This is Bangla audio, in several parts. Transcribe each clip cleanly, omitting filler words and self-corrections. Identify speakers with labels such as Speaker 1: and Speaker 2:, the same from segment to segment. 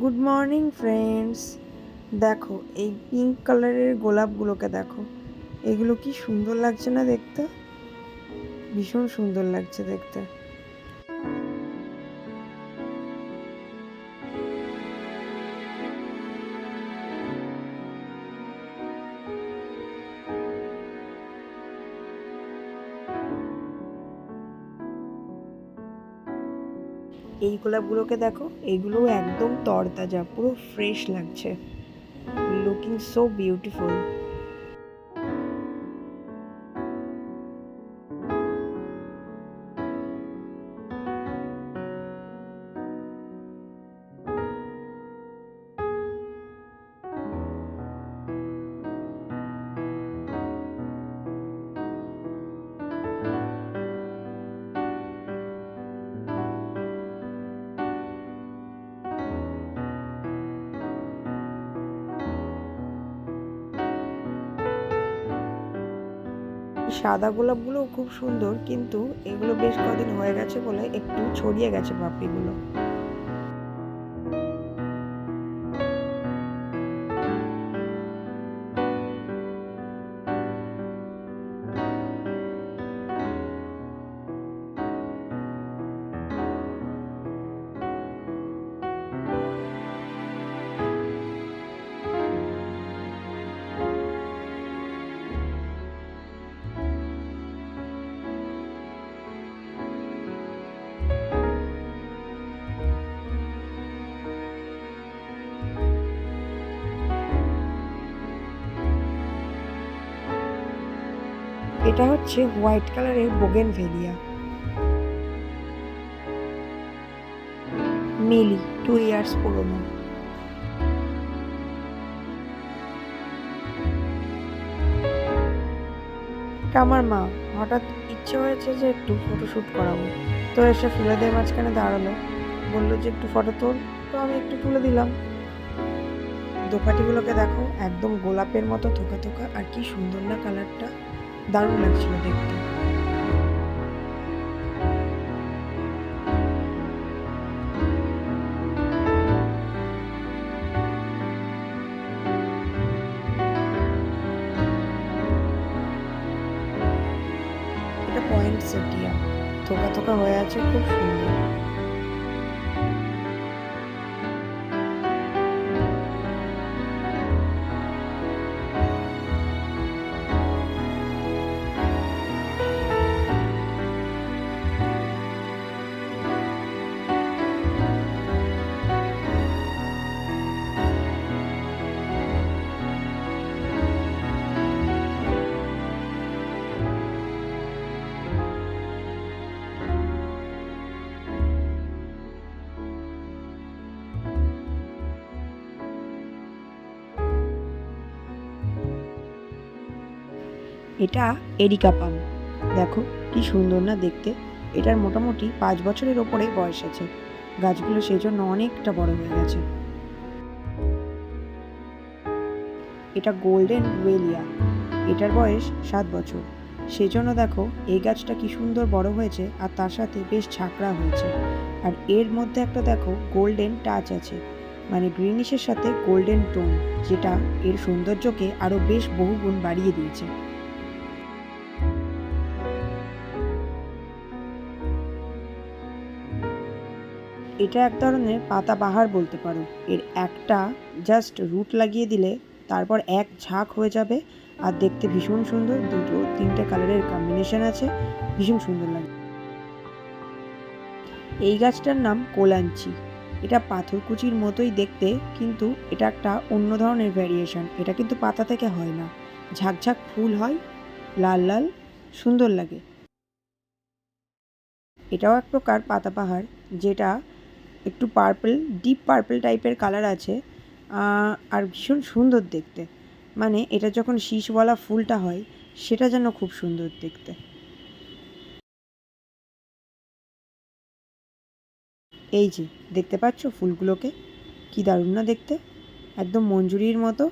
Speaker 1: Good morning friends. দেখো এই পিঙ্ক কালারের গোলাপগুলোকে দেখো, এগুলো কি সুন্দর লাগছে না দেখতে? ভীষণ সুন্দর লাগছে দেখতে। এই গোলাপগুলোকে দেখো, এইগুলোও একদম তরতাজা, পুরো ফ্রেশ লাগছে, লুকিং সো বিউটিফুল। সাদা গোলাপগুলোও খুব সুন্দর, কিন্তু এগুলো বেশ কদিন হয়ে গেছে বলে একটু ছড়িয়ে গেছে পাপড়িগুলো। এটা হচ্ছে হোয়াইট কালারের বোগেনভেলিয়া, মিলি 2 ইয়ার্স পুরনো। আমার মা হঠাৎ ইচ্ছে হয়েছে যে একটু ফটোশ্যুট করাবো, তো এসে ফুলেদের মাঝখানে দাঁড়ালো, বললো যে একটু ফটো তোল। তো আমি একটু তুলে দিলাম। দোপাটিগুলোকে দেখো, একদম গোলাপের মতো থোকা থোকা, আর কি সুন্দর না কালারটা, দারুণ লাগছিল দেখতে। এটা পয়েন্ট সেটিয়া, থোকা থোকা হয়ে আছে, খুব সুন্দর। এটা এরিকা পাম, দেখো কি সুন্দর না দেখতে। এটার মোটামুটি 5 বছরের ওপরে বয়স আছে। গাছগুলো সেই জন্য অনেকটা বড় হয়ে গেছে। এটা গোল্ডেন ওয়েলিয়া, এটার বয়স 7 বছর। সেই জন্য দেখো এই গাছটা কি সুন্দর বড় হয়েছে, আর তার সাথে বেশ ঝাঁকড়া হয়েছে। আর এর মধ্যে একটা দেখো গোল্ডেন টাচ আছে, মানে গ্রিনিশের সাথে গোল্ডেন টোন, যেটা এর সৌন্দর্যকে আরো বেশ বহুগুণ বাড়িয়ে দিয়েছে। এটা এক ধরনের পাতাবাহার বলতে পারো। এর একটা জাস্ট রুট লাগিয়ে দিলে তারপর এক ঝাঁক হয়ে যাবে, আর দেখতে ভীষণ সুন্দর। 2-3টে কালারের কম্বিনেশন আছে, ভীষণ সুন্দর লাগে। এই গাছটার নাম কোলাঞ্চি। এটা পাথরকুচির মতোই দেখতে, কিন্তু এটা একটা অন্য ধরনের ভ্যারিয়েশন। এটা কিন্তু পাতা থেকে হয় না, ঝাঁকঝাঁক ফুল হয়, লাল লাল, সুন্দর লাগে। এটাও এক প্রকার পাতাবাহার, যেটা একটু পার্পল, ডিপ পার্পল টাইপের কালার আছে, আর ভীষণ সুন্দর দেখতে। মানে এটা যখন শীষওয়ালা ফুলটা হয়, সেটা যেন খুব সুন্দর দেখতে। এই যে দেখতে পাচ্ছ ফুলগুলোকে, কি দারুণ না দেখতে, একদম মঞ্জুরির মতো।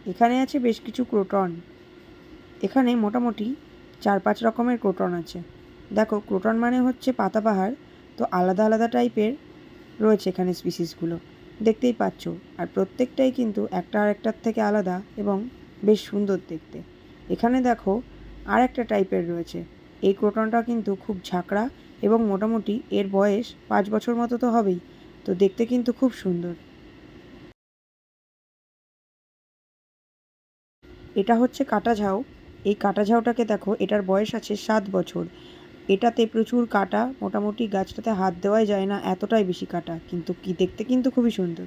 Speaker 1: এখানে আছে বেশ কিছু ক্রোটন। এখানে মোটামুটি 4-5 রকমের ক্রোটন আছে। দেখো, ক্রোটন মানে হচ্ছে পাতাবাহার, তো আলাদা আলাদা টাইপের রয়েছে এখানে স্পিসিসগুলো, দেখতেই পাচ্ছ। আর প্রত্যেকটাই কিন্তু একটা আরেকটার থেকে আলাদা এবং বেশ সুন্দর দেখতে। এখানে দেখো আর একটা টাইপের রয়েছে। এই ক্রোটনটা কিন্তু খুব ঝাঁকড়া এবং মোটামুটি এর বয়স 5 বছর মতো তো হবেই, তো দেখতে কিন্তু খুব সুন্দর। এটা হচ্ছে কাটা ঝাউ। এই কাটা ঝাউটাকে দেখো, এটার বয়স আছে 7 বছর। এটাতে প্রচুর কাটা, মোটামুটি গাছটাতে হাত দেওয়াই যায় না, এতটাই বেশি কাটা, কিন্তু কি দেখতে কিন্তু খুবই সুন্দর।